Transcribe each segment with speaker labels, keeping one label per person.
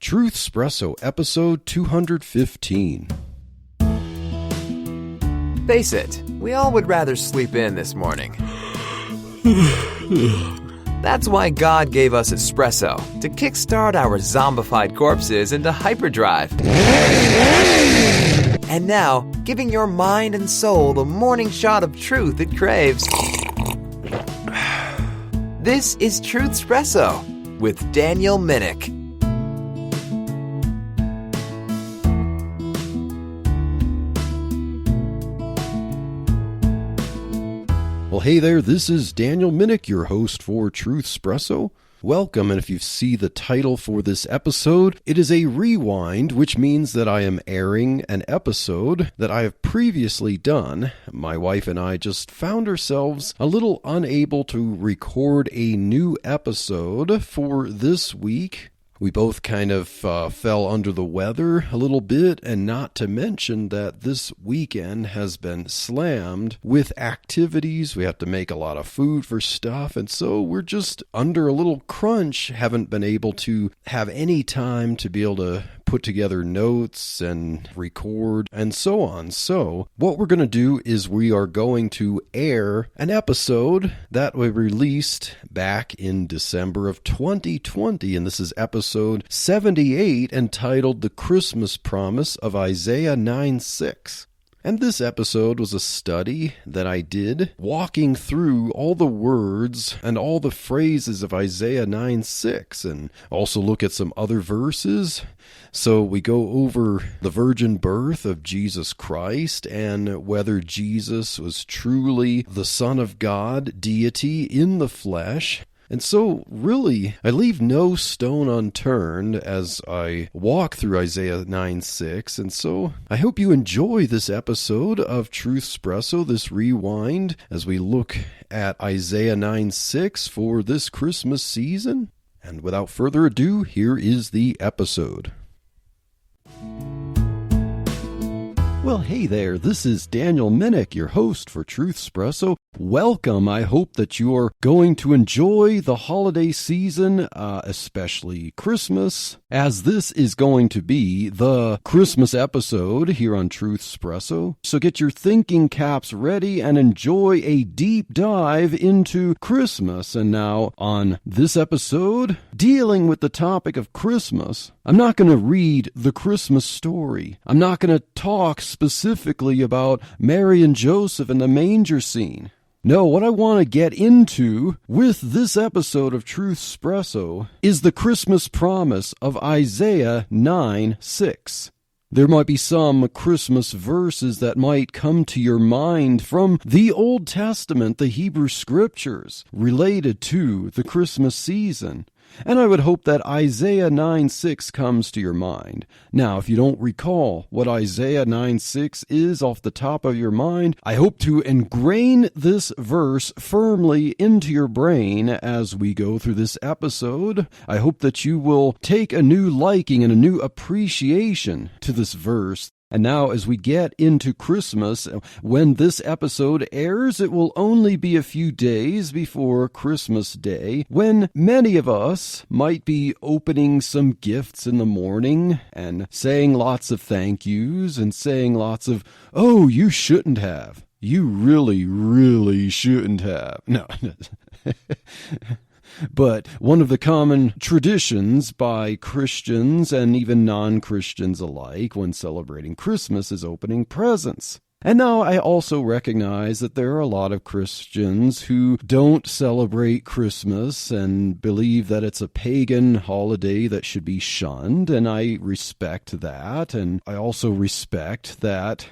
Speaker 1: Truth Espresso, episode 215.
Speaker 2: Face it, we all would rather sleep in this morning. That's why God gave us espresso, to kickstart our zombified corpses into hyperdrive. And now, giving your mind and soul the morning shot of truth it craves. This is Truth Espresso with Daniel Minnick.
Speaker 1: Well, hey there, this is Daniel Minnick, your host for Truth Espresso. Welcome, and if you see the title for this episode, it is a rewind, which means that I am airing an episode that I have previously done. My wife and I just found ourselves a little unable to record a new episode for this week. We both kind of fell under the weather a little bit, and not to mention that this weekend has been slammed with activities. We have to make a lot of food for stuff, and so we're just under a little crunch. Haven't been able to have any time to be able to put together notes and record and so on. So what we're going to do is we are going to air an episode that we released back in December of 2020, and this is episode 78, entitled The Christmas Promise of Isaiah 9:6. And this episode was a study that I did, walking through all the words and all the phrases of Isaiah 9:6, and also look at some other verses. So we go over the virgin birth of Jesus Christ and whether Jesus was truly the Son of God, deity in the flesh. And so, really, I leave no stone unturned as I walk through Isaiah 9:6, and so I hope you enjoy this episode of Truth Espresso, this rewind, as we look at Isaiah 9:6 for this Christmas season. And without further ado, here is the episode. Well, hey there, this is Daniel Minnick, your host for Truth Espresso. Welcome. I hope that you're going to enjoy the holiday season, especially Christmas, as this is going to be the Christmas episode here on Truth Espresso. So get your thinking caps ready and enjoy a deep dive into Christmas. And now on this episode, dealing with the topic of Christmas, I'm not going to read the Christmas story. I'm not going to talk specifically about Mary and Joseph and the manger scene. No, what I want to get into with this episode of Truth Espresso is the Christmas promise of Isaiah 9:6. There might be some Christmas verses that might come to your mind from the Old Testament, the Hebrew Scriptures, related to the Christmas season. And I would hope that Isaiah 9:6 comes to your mind. Now, if you don't recall what Isaiah 9:6 is off the top of your mind, I hope to ingrain this verse firmly into your brain as we go through this episode. I hope that you will take a new liking and a new appreciation to this verse. And now, as we get into Christmas, when this episode airs, it will only be a few days before Christmas Day, when many of us might be opening some gifts in the morning and saying lots of thank yous and saying lots of, "Oh, you shouldn't have. You really, really shouldn't have." No. But one of the common traditions by Christians and even non-Christians alike when celebrating Christmas is opening presents. And now I also recognize that there are a lot of Christians who don't celebrate Christmas and believe that it's a pagan holiday that should be shunned, and I respect that, and I also respect that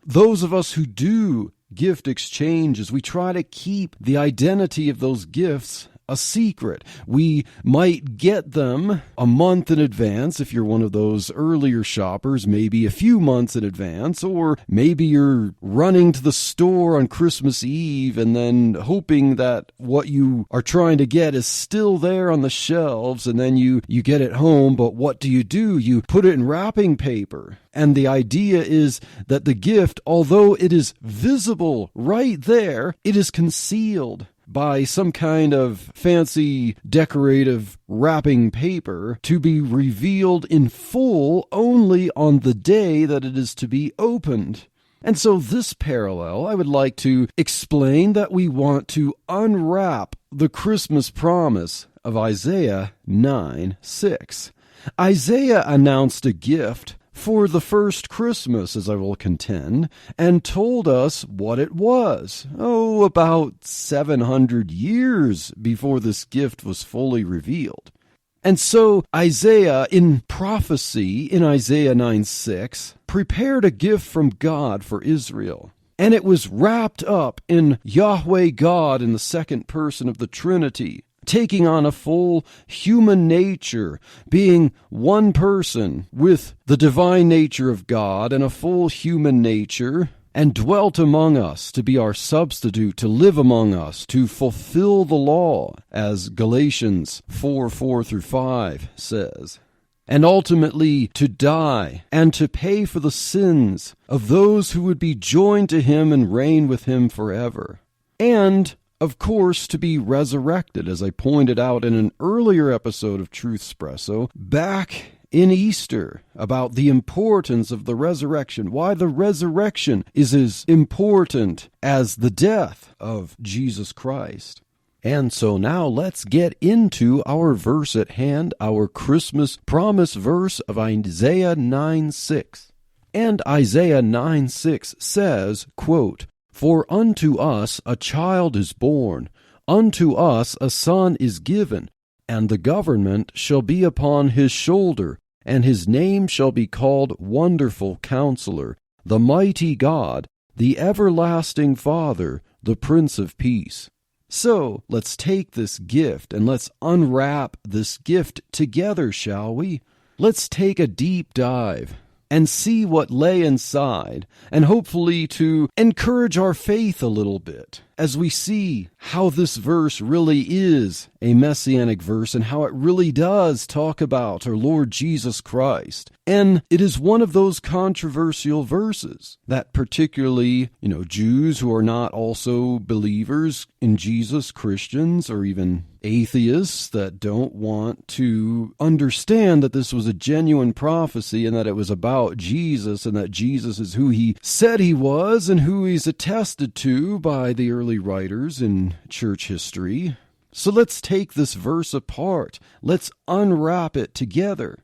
Speaker 1: those of us who do gift exchanges, we try to keep the identity of those gifts a secret. We might get them a month in advance if you're one of those earlier shoppers, maybe a few months in advance, or maybe you're running to the store on Christmas Eve and then hoping that what you are trying to get is still there on the shelves, and then you get it home, but what do? You put it in wrapping paper. And the idea is that the gift, although it is visible right there, it is concealed by some kind of fancy decorative wrapping paper to be revealed in full only on the day that it is to be opened. And so this parallel, I would like to explain that we want to unwrap the Christmas promise of Isaiah 9:6. Isaiah announced a gift for the first Christmas, as I will contend, and told us what it was, about 700 years before this gift was fully revealed. And so Isaiah, in prophecy, in Isaiah 9:6, prepared a gift from God for Israel. And it was wrapped up in Yahweh God in the second person of the Trinity, taking on a full human nature, being one person with the divine nature of God and a full human nature, and dwelt among us to be our substitute, to live among us, to fulfill the law, as Galatians 4:4-5 says, and ultimately to die and to pay for the sins of those who would be joined to him and reign with him forever. And of course, to be resurrected, as I pointed out in an earlier episode of Truth Espresso, back in Easter, about the importance of the resurrection, why the resurrection is as important as the death of Jesus Christ. And so now let's get into our verse at hand, our Christmas promise verse of Isaiah 9:6. And Isaiah 9:6 says, quote, "For unto us a child is born, unto us a son is given, and the government shall be upon his shoulder, and his name shall be called Wonderful Counsellor, the Mighty God, the Everlasting Father, the Prince of Peace." So let's take this gift and let's unwrap this gift together, shall we? Let's take a deep dive and see what lay inside, and hopefully to encourage our faith a little bit as we see how this verse really is a messianic verse and how it really does talk about our Lord Jesus Christ. And it is one of those controversial verses that particularly, Jews who are not also believers in Jesus, Christians, or even atheists that don't want to understand that this was a genuine prophecy and that it was about Jesus and that Jesus is who he said he was and who he's attested to by the early writers in church history. So let's take this verse apart. Let's unwrap it together.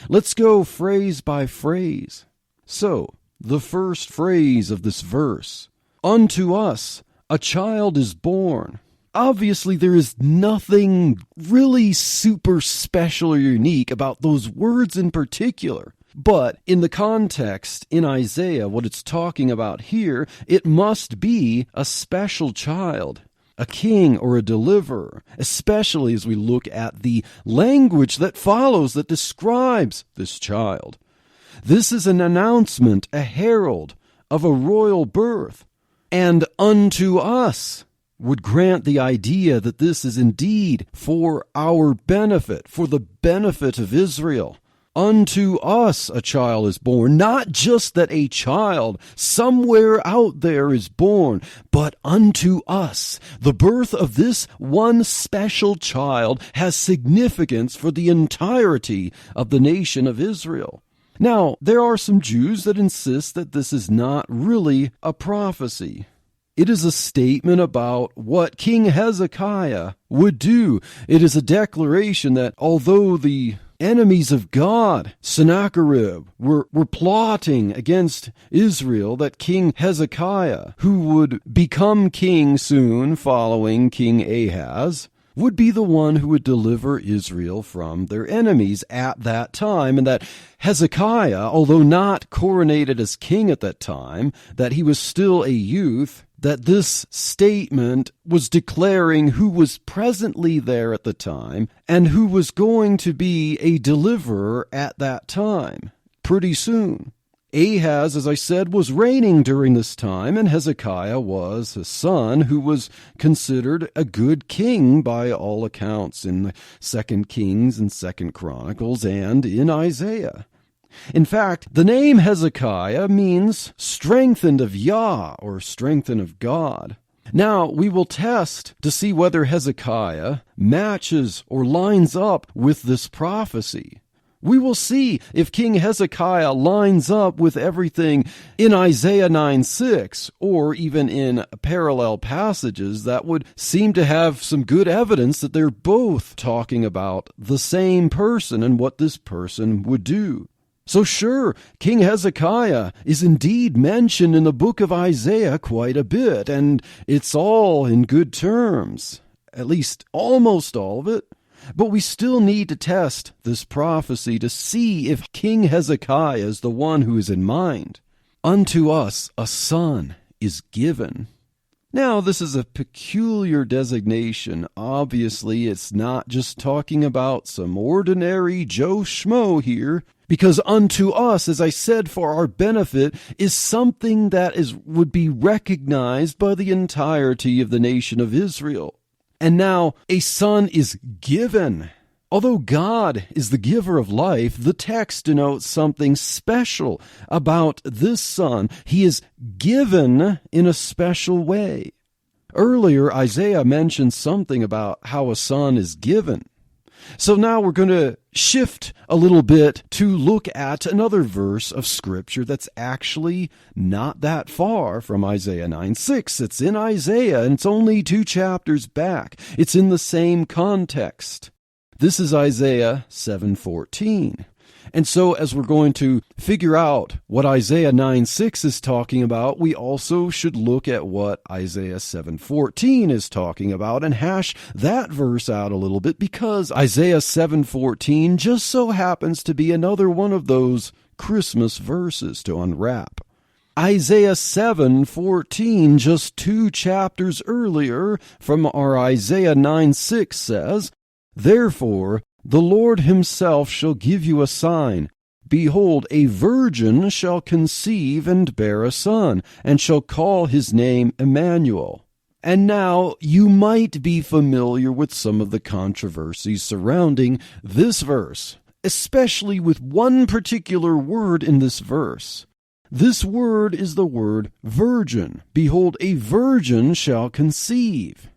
Speaker 1: Let's go phrase by phrase. So, the first phrase of this verse, "Unto us a child is born." Obviously, there is nothing really super special or unique about those words in particular. But in the context in Isaiah, what it's talking about here, it must be a special child, a king or a deliverer, especially as we look at the language that follows that describes this child. This is an announcement, a herald of a royal birth. And unto us would grant the idea that this is indeed for our benefit, for the benefit of Israel. Unto us a child is born, not just that a child somewhere out there is born, but unto us. The birth of this one special child has significance for the entirety of the nation of Israel. Now, there are some Jews that insist that this is not really a prophecy. It is a statement about what King Hezekiah would do. It is a declaration that although the enemies of God, Sennacherib, were plotting against Israel, that King Hezekiah, who would become king soon following King Ahaz, would be the one who would deliver Israel from their enemies at that time, and that Hezekiah, although not coronated as king at that time, that he was still a youth, that this statement was declaring who was presently there at the time and who was going to be a deliverer at that time, pretty soon. Ahaz, as I said, was reigning during this time, and Hezekiah was his son, who was considered a good king by all accounts in the 2 Kings and 2 Chronicles and in Isaiah. In fact, the name Hezekiah means strengthened of Yah, or strengthened of God. Now, we will test to see whether Hezekiah matches or lines up with this prophecy. We will see if King Hezekiah lines up with everything in Isaiah 9:6, or even in parallel passages that would seem to have some good evidence that they're both talking about the same person and what this person would do. So sure, King Hezekiah is indeed mentioned in the book of Isaiah quite a bit, and it's all in good terms, at least almost all of it. But we still need to test this prophecy to see if King Hezekiah is the one who is in mind. Unto us a son is given. Now, this is a peculiar designation. Obviously, it's not just talking about some ordinary Joe Schmo here, because unto us, as I said, for our benefit, is something that would be recognized by the entirety of the nation of Israel. And now a son is given. Although God is the giver of life, the text denotes something special about this son. He is given in a special way. Earlier, Isaiah mentioned something about how a son is given. So now we're going to shift a little bit to look at another verse of Scripture that's actually not that far from Isaiah 9:6. It's in Isaiah, and it's only 2 chapters back. It's in the same context. This is Isaiah 7:14. And so as we're going to figure out what Isaiah 9:6 is talking about, we also should look at what Isaiah 7:14 is talking about and hash that verse out a little bit, because Isaiah 7:14 just so happens to be another one of those Christmas verses to unwrap. Isaiah 7:14, just 2 chapters earlier from our Isaiah 9:6 says, "Therefore the Lord himself shall give you a sign. Behold, a virgin shall conceive and bear a son, and shall call his name Emmanuel." And now you might be familiar with some of the controversies surrounding this verse, especially with one particular word in this verse. This word is the word virgin. Behold, a virgin shall conceive.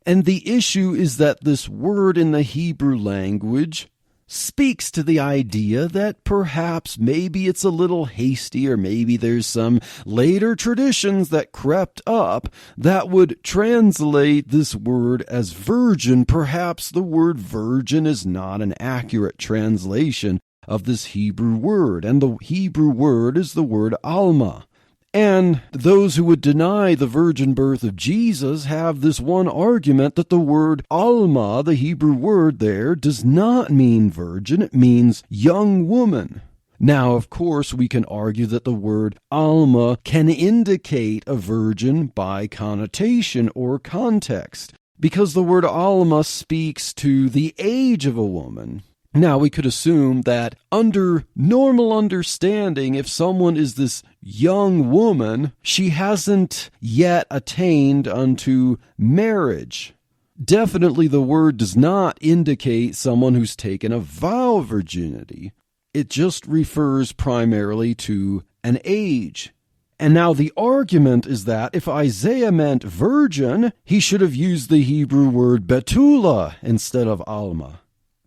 Speaker 1: And the issue is that this word in the Hebrew language speaks to the idea that perhaps maybe it's a little hasty, or maybe there's some later traditions that crept up that would translate this word as virgin. Perhaps the word virgin is not an accurate translation of this Hebrew word, and the Hebrew word is the word alma. And those who would deny the virgin birth of Jesus have this one argument that the word alma, the Hebrew word there, does not mean virgin, it means young woman. Now, of course, we can argue that the word alma can indicate a virgin by connotation or context, because the word alma speaks to the age of a woman. Now, we could assume that under normal understanding, if someone is this young woman, she hasn't yet attained unto marriage. Definitely the word does not indicate someone who's taken a vow of virginity. It just refers primarily to an age. And now the argument is that if Isaiah meant virgin, he should have used the Hebrew word betula instead of alma.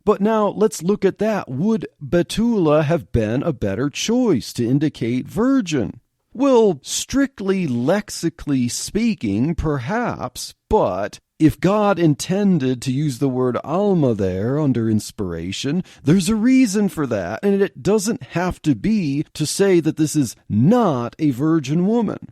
Speaker 1: But now let's look at that. Would betula have been a better choice to indicate virgin? Well, strictly lexically speaking, perhaps, but if God intended to use the word alma there under inspiration, there's a reason for that, and it doesn't have to be to say that this is not a virgin woman.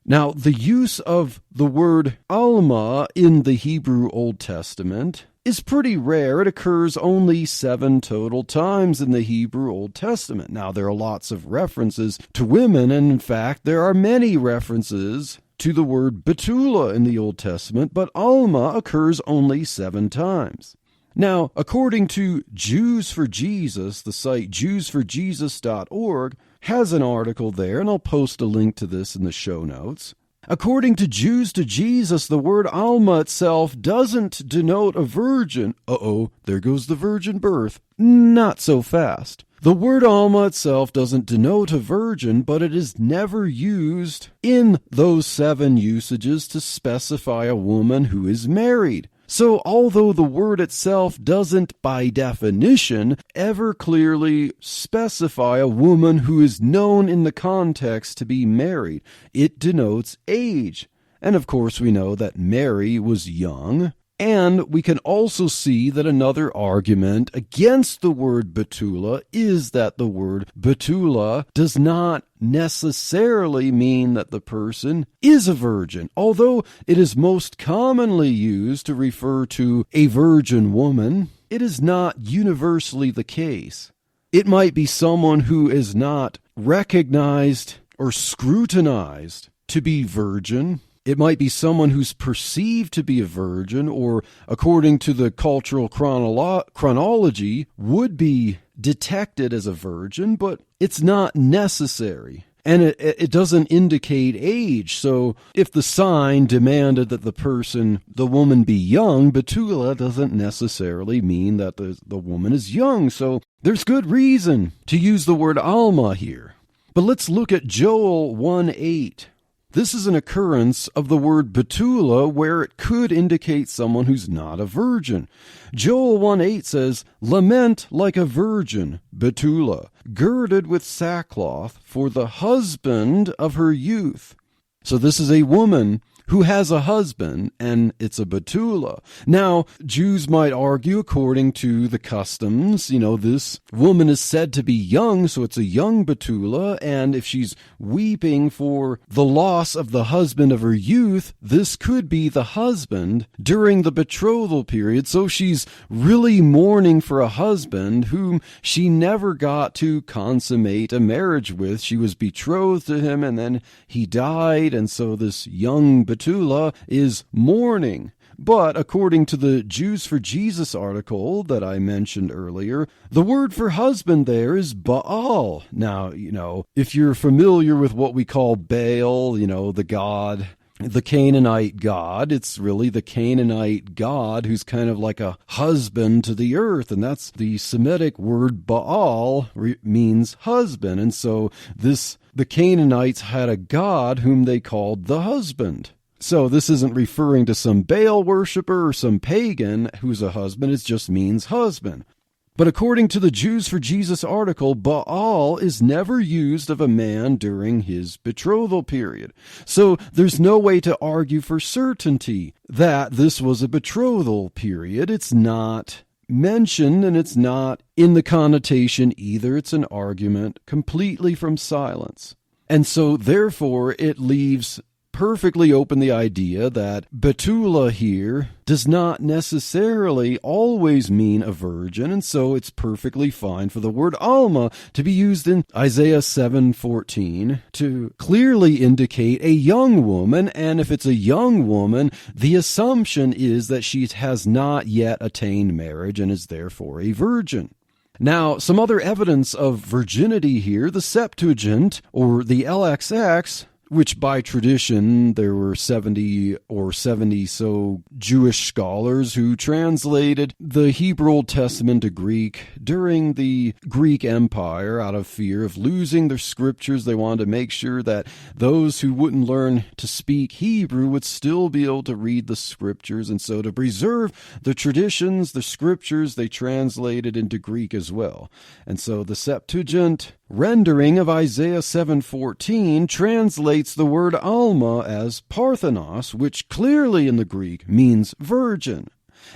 Speaker 1: Now, the use of the word alma in the Hebrew Old Testament is pretty rare. It occurs only 7 total times in the Hebrew Old Testament. Now, there are lots of references to women, and in fact, there are many references to the word betula in the Old Testament, but alma occurs only 7 times. Now, according to Jews for Jesus, the site jewsforjesus.org has an article there, and I'll post a link to this in the show notes. According to Jews to Jesus, the word alma itself doesn't denote a virgin. Uh-oh, there goes the virgin birth. Not so fast. The word Alma itself doesn't denote a virgin, but it is never used in those 7 usages to specify a woman who is married. So although the word itself doesn't, by definition, ever clearly specify a woman who is known in the context to be married, it denotes age. And of course we know that Mary was young. And we can also see that another argument against the word Betula is that the word Betula does not necessarily mean that the person is a virgin, although it is most commonly used to refer to a virgin woman. It is not universally the case. It might be someone who is not recognized or scrutinized to be virgin. It might be someone who's perceived to be a virgin, or according to the cultural chronology, would be detected as a virgin, but it's not necessary. And it doesn't indicate age. So if the sign demanded that the woman be young, Betula doesn't necessarily mean that the woman is young. So there's good reason to use the word Alma here. But let's look at Joel 1:8. This is an occurrence of the word Betula where it could indicate someone who's not a virgin. Joel 1:8 says, "Lament like a virgin, Betula, girded with sackcloth for the husband of her youth." So this is a woman who has a husband, and it's a Betula. Now, Jews might argue, according to the customs, this woman is said to be young, so it's a young Betula, and if she's weeping for the loss of the husband of her youth, this could be the husband during the betrothal period, so she's really mourning for a husband whom she never got to consummate a marriage with. She was betrothed to him, and then he died, and so this young Betula is mourning. But according to the Jews for Jesus article that I mentioned earlier, the word for husband there is Baal. Now, if you're familiar with what we call Baal, the god, the Canaanite god, it's really the Canaanite god who's kind of like a husband to the earth, and that's the Semitic word Baal means husband. And so the Canaanites had a god whom they called the husband. So this isn't referring to some Baal worshiper or some pagan who's a husband, it just means husband. But according to the Jews for Jesus article, Baal is never used of a man during his betrothal period. So there's no way to argue for certainty that this was a betrothal period. It's not mentioned, and it's not in the connotation either. It's an argument completely from silence. And so therefore it leaves perfectly open the idea that Betula here does not necessarily always mean a virgin, and so it's perfectly fine for the word Alma to be used in Isaiah 7:14 to clearly indicate a young woman, and if it's a young woman, the assumption is that she has not yet attained marriage and is therefore a virgin. Now, some other evidence of virginity here, the Septuagint, or the LXX, which by tradition there were 70 so Jewish scholars who translated the Hebrew Old Testament to Greek during the Greek Empire out of fear of losing their scriptures. They wanted to make sure that those who wouldn't learn to speak Hebrew would still be able to read the scriptures, and so to preserve the traditions, the scriptures, they translated into Greek as well. And so the Septuagint rendering of Isaiah 7:14 translates the word Alma as Parthenos, which clearly in the Greek means virgin.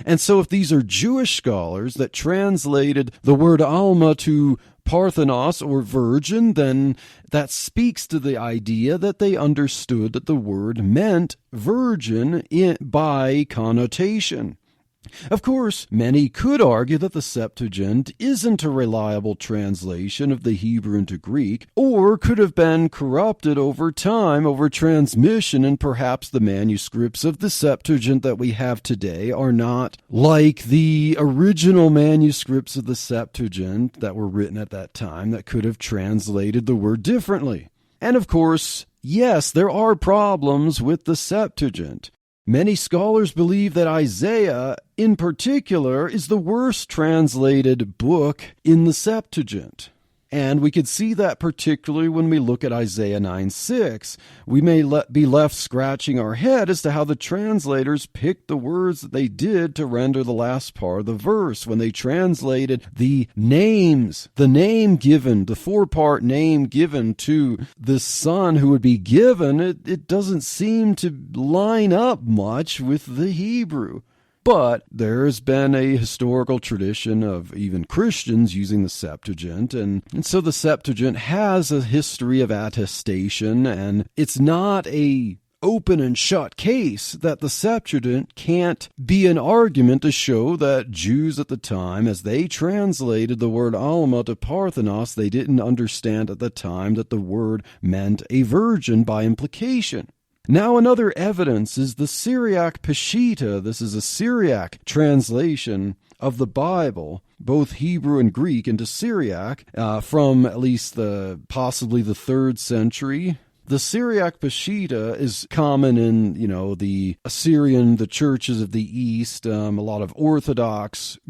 Speaker 1: And so if these are Jewish scholars that translated the word Alma to Parthenos or virgin, then that speaks to the idea that they understood that the word meant virgin by connotation. Of course, many could argue that the Septuagint isn't a reliable translation of the Hebrew into Greek, or could have been corrupted over time, over transmission, and perhaps the manuscripts of the Septuagint that we have today are not like the original manuscripts of the Septuagint that were written at that time that could have translated the word differently. And of course, yes, there are problems with the Septuagint. Many scholars believe that Isaiah, in particular, is the worst translated book in the Septuagint. And we could see that particularly when we look at Isaiah 9:6. We may be left scratching our head as to how the translators picked the words that they did to render the last part of the verse. When they translated the names, the name given, the four-part name given to the son who would be given, it doesn't seem to line up much with the Hebrew. But there's been a historical tradition of even Christians using the Septuagint, and so the Septuagint has a history of attestation, and it's not a open and shut case that the Septuagint can't be an argument to show that Jews at the time, as they translated the word Alma to Parthenos, they didn't understand at the time that the word meant a virgin by implication. Now another evidence is the Syriac Peshitta. This is a Syriac translation of the Bible, both Hebrew and Greek, into Syriac from at least possibly the 3rd century. The Syriac Peshitta is common in, the Assyrian, the churches of the East. A lot of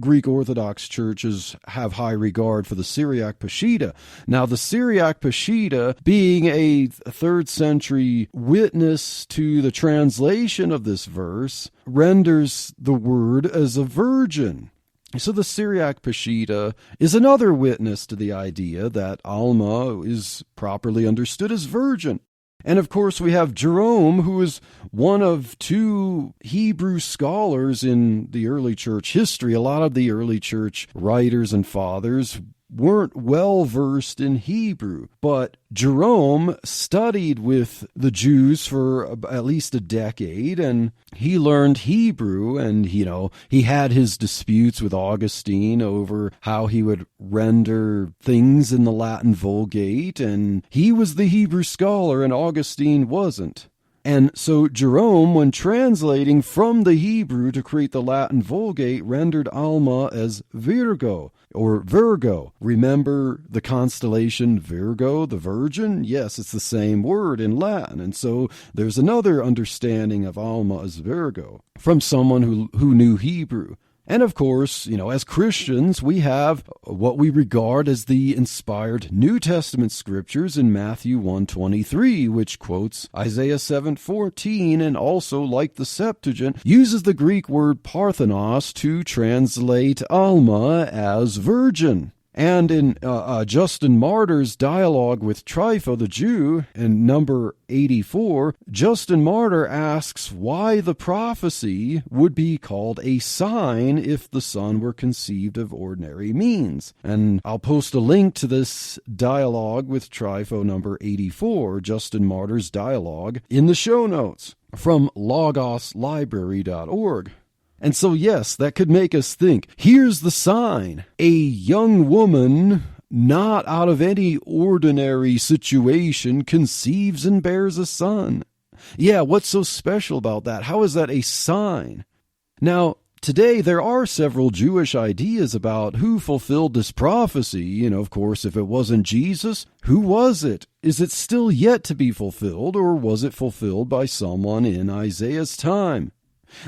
Speaker 1: Greek Orthodox churches have high regard for the Syriac Peshitta. Now, the Syriac Peshitta, being a 3rd century witness to the translation of this verse, renders the word as a virgin. So the Syriac Peshitta is another witness to the idea that Alma is properly understood as virgin. And of course we have Jerome, who is one of 2 Hebrew scholars in the early church history. A lot of the early church writers and fathers weren't well versed in Hebrew, but Jerome studied with the Jews for at least a decade, and he learned Hebrew, and he had his disputes with Augustine over how he would render things in the Latin Vulgate, and he was the Hebrew scholar and Augustine wasn't. And so Jerome, when translating from the Hebrew to create the Latin Vulgate, rendered Alma as Virgo, or Virgo. Remember the constellation Virgo, the Virgin? Yes, it's the same word in Latin. And so there's another understanding of Alma as Virgo from someone who knew Hebrew. And of course, as Christians, we have what we regard as the inspired New Testament scriptures in Matthew 1:23, which quotes Isaiah 7:14, and also, like the Septuagint, uses the Greek word Parthenos to translate Alma as virgin. And in Justin Martyr's dialogue with Trypho the Jew, in number 84, Justin Martyr asks why the prophecy would be called a sign if the son were conceived of ordinary means. And I'll post a link to this dialogue with Trypho number 84, Justin Martyr's dialogue, in the show notes from logoslibrary.org. And so, yes, that could make us think, here's the sign. A young woman, not out of any ordinary situation, conceives and bears a son. Yeah, what's so special about that? How is that a sign? Now, today there are several Jewish ideas about who fulfilled this prophecy. Of course, if it wasn't Jesus, who was it? Is it still yet to be fulfilled, or was it fulfilled by someone in Isaiah's time?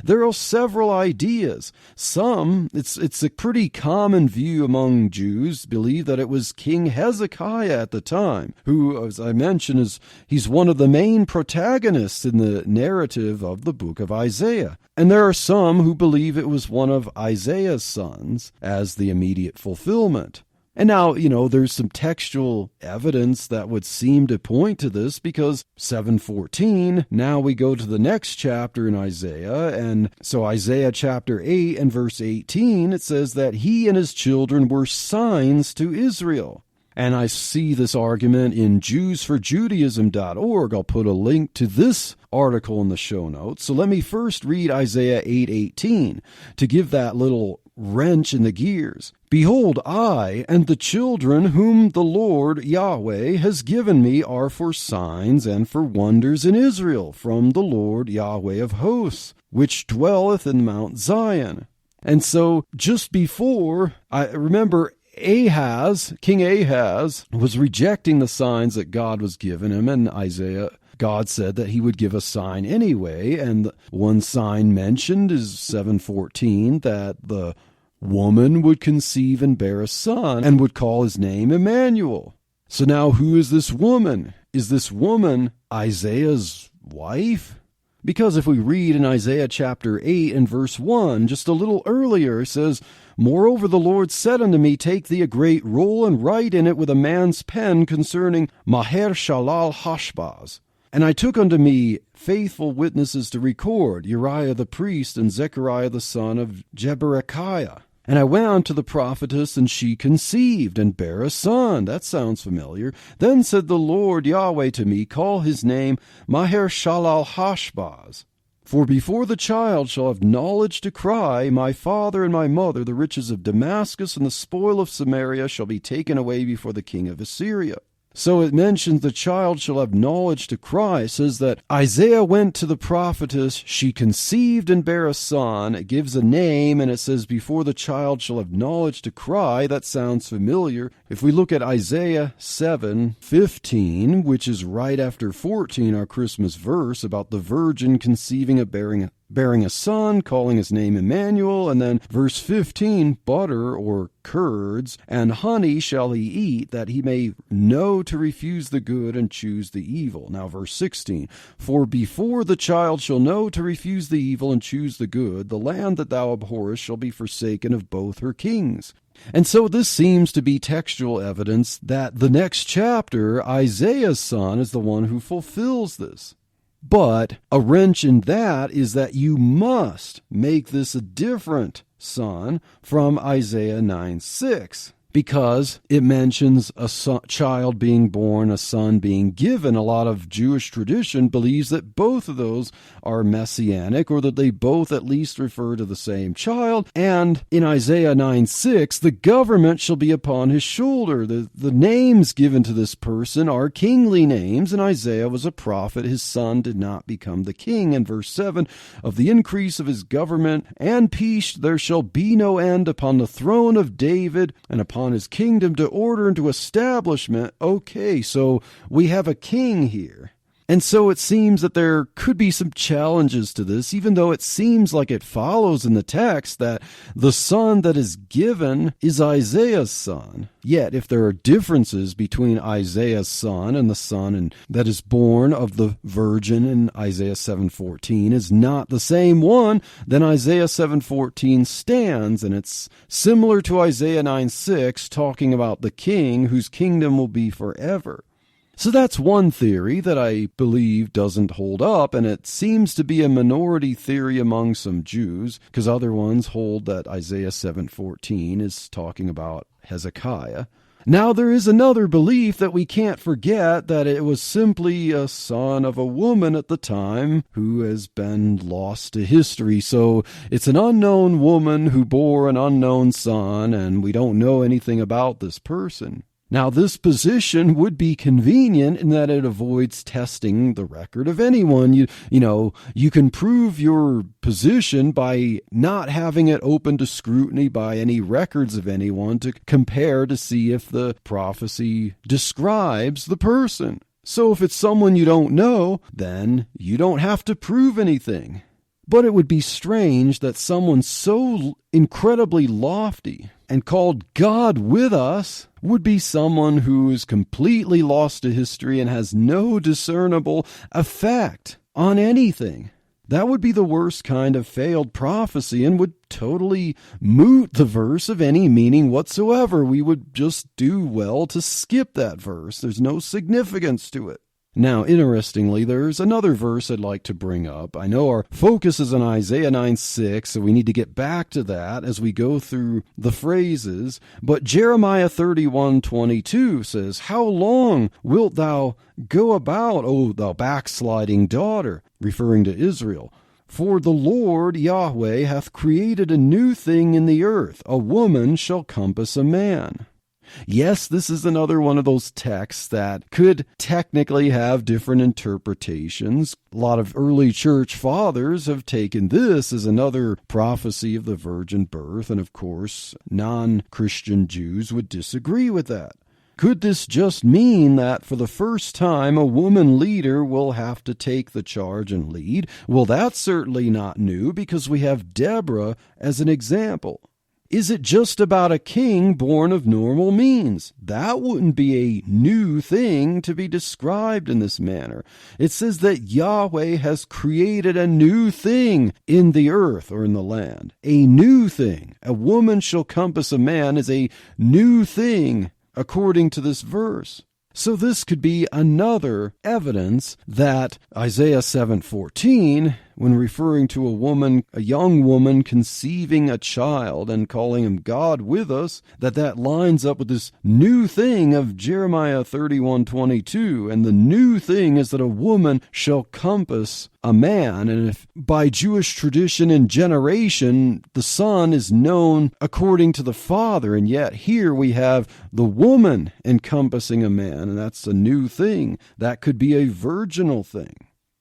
Speaker 1: There are several ideas. Some, it's a pretty common view among Jews, believe that it was King Hezekiah at the time, who, as I mentioned, he's one of the main protagonists in the narrative of the book of Isaiah. And there are some who believe it was one of Isaiah's sons as the immediate fulfillment. And now, there's some textual evidence that would seem to point to this, because 7:14, now we go to the next chapter in Isaiah, and so Isaiah chapter 8 and verse 18, it says that he and his children were signs to Israel. And I see this argument in JewsForJudaism.org. I'll put a link to this article in the show notes. So let me first read Isaiah 8:18 to give that little wrench in the gears. Behold, I and the children whom the Lord Yahweh has given me are for signs and for wonders in Israel, from the Lord Yahweh of hosts, which dwelleth in Mount Zion. And so just before, I remember King Ahaz was rejecting the signs that God was giving him, and Isaiah God said that he would give a sign anyway, and one sign mentioned is 7:14, that the woman would conceive and bear a son and would call his name Emmanuel. So now who is this woman? Is this woman Isaiah's wife? Because if we read in Isaiah chapter 8 and verse 1, just a little earlier, it says, "Moreover the Lord said unto me, Take thee a great roll, and write in it with a man's pen concerning Maher-shalal-Hashbaz. And I took unto me faithful witnesses to record, Uriah the priest and Zechariah the son of Jeberechiah. And I went unto the prophetess, and she conceived, and bare a son." That sounds familiar. "Then said the Lord Yahweh to me, Call his name Maher-shalal-Hashbaz. For before the child shall have knowledge to cry, My father and my mother, the riches of Damascus and the spoil of Samaria shall be taken away before the king of Assyria." So it mentions the child shall have knowledge to cry. It says that Isaiah went to the prophetess, she conceived and bare a son. It gives a name, and it says, before the child shall have knowledge to cry. That sounds familiar. If we look at Isaiah 7:15, which is right after 14, our Christmas verse, about the virgin conceiving and bearing a son, calling his name Emmanuel, and then verse 15, butter or curds and honey shall he eat, that he may know to refuse the good and choose the evil. Now verse 16, for before the child shall know to refuse the evil and choose the good, the land that thou abhorrest shall be forsaken of both her kings. And so this seems to be textual evidence that the next chapter, Isaiah's son, is the one who fulfills this. But a wrench in that is that you must make this a different son from Isaiah 9:6, because it mentions a child being born, a son being given. A lot of Jewish tradition believes that both of those are messianic, or that they both at least refer to the same child. And in Isaiah 9:6, the government shall be upon his shoulder. The names given to this person are kingly names, and Isaiah was a prophet. His son did not become the king. In verse 7, of the increase of his government and peace there shall be no end upon the throne of David and upon his kingdom, to order and to establishment. Okay, so we have a king here. And so it seems that there could be some challenges to this, even though it seems like it follows in the text that the son that is given is Isaiah's son. Yet, if there are differences between Isaiah's son and the son that is born of the virgin in Isaiah 7:14 is not the same one, then Isaiah 7:14 stands, and it's similar to Isaiah 9:6, talking about the king whose kingdom will be forever. So that's one theory that I believe doesn't hold up, and it seems to be a minority theory among some Jews, because other ones hold that Isaiah 7:14 is talking about Hezekiah. Now there is another belief that we can't forget, that it was simply a son of a woman at the time who has been lost to history. So it's an unknown woman who bore an unknown son, and we don't know anything about this person. Now, this position would be convenient in that it avoids testing the record of anyone. You can prove your position by not having it open to scrutiny by any records of anyone to compare to see if the prophecy describes the person. So if it's someone you don't know, then you don't have to prove anything. But it would be strange that someone so incredibly lofty and called God with us would be someone who is completely lost to history and has no discernible effect on anything. That would be the worst kind of failed prophecy and would totally moot the verse of any meaning whatsoever. We would just do well to skip that verse. There's no significance to it. Now, interestingly, there's another verse I'd like to bring up. I know our focus is on Isaiah 9:6, so we need to get back to that as we go through the phrases. But Jeremiah 31:22 says, How long wilt thou go about, O thou backsliding daughter? Referring to Israel. For the Lord Yahweh hath created a new thing in the earth. A woman shall compass a man. Yes, this is another one of those texts that could technically have different interpretations. A lot of early church fathers have taken this as another prophecy of the virgin birth, and of course, non-Christian Jews would disagree with that. Could this just mean that for the first time a woman leader will have to take the charge and lead? Well, that's certainly not new because we have Deborah as an example. Is it just about a king born of normal means? That wouldn't be a new thing to be described in this manner. It says that Yahweh has created a new thing in the earth or in the land. A new thing. A woman shall compass a man is a new thing according to this verse. So this could be another evidence that Isaiah 7:14, when referring to a young woman conceiving a child and calling him God with us, that lines up with this new thing of Jeremiah 31:22. And the new thing is that a woman shall compass a man. And if by Jewish tradition and generation, the son is known according to the father, and yet here we have the woman encompassing a man, and that's a new thing. That could be a virginal thing.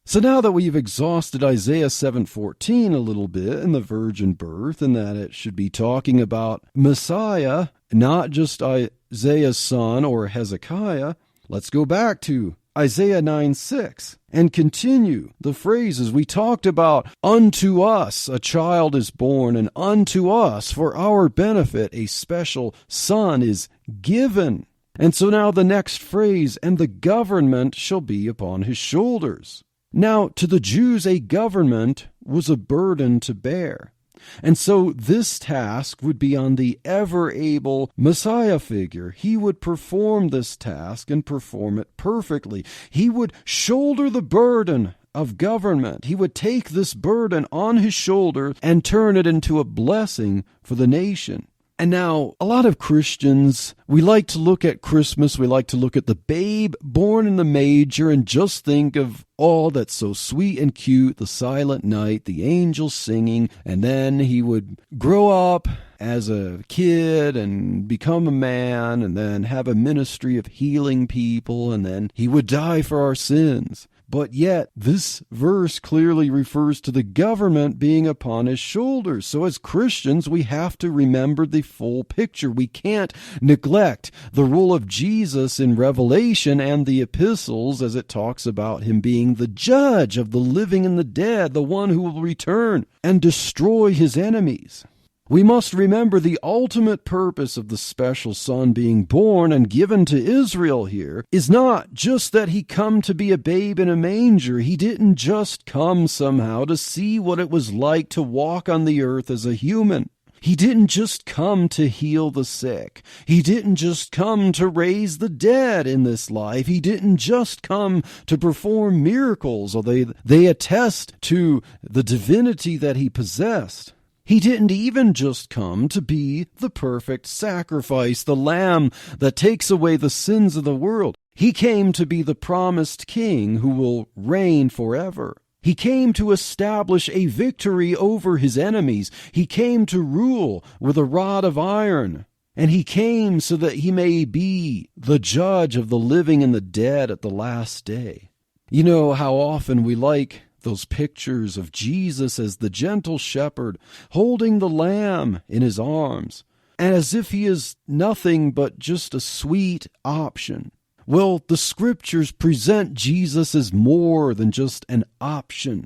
Speaker 1: So now that we've exhausted Isaiah 7:14 a little bit and the virgin birth, and that it should be talking about Messiah, not just Isaiah's son or Hezekiah, let's go back to Isaiah 9:6 and continue the phrases. We talked about, unto us a child is born, and unto us for our benefit a special son is given. And so now the next phrase, and the government shall be upon his shoulders. Now, to the Jews, a government was a burden to bear. And so this task would be on the ever-able Messiah figure. He would perform this task and perform it perfectly. He would shoulder the burden of government. He would take this burden on his shoulder and turn it into a blessing for the nation. And now, a lot of Christians, we like to look at Christmas, we like to look at the babe born in the manger and just think of all that's so sweet and cute, the silent night, the angels singing, and then he would grow up as a kid and become a man and then have a ministry of healing people, and then he would die for our sins. But yet, this verse clearly refers to the government being upon his shoulders. So as Christians, we have to remember the full picture. We can't neglect the role of Jesus in Revelation and the epistles as it talks about him being the judge of the living and the dead, the one who will return and destroy his enemies. We must remember the ultimate purpose of the special son being born and given to Israel here is not just that he come to be a babe in a manger. He didn't just come somehow to see what it was like to walk on the earth as a human. He didn't just come to heal the sick. He didn't just come to raise the dead in this life. He didn't just come to perform miracles, although they attest to the divinity that he possessed. He didn't even just come to be the perfect sacrifice, the lamb that takes away the sins of the world. He came to be the promised king who will reign forever. He came to establish a victory over his enemies. He came to rule with a rod of iron. And he came so that he may be the judge of the living and the dead at the last day. You know how often we like those pictures of Jesus as the gentle shepherd holding the lamb in his arms, and as if he is nothing but just a sweet option. Well, the scriptures present Jesus as more than just an option.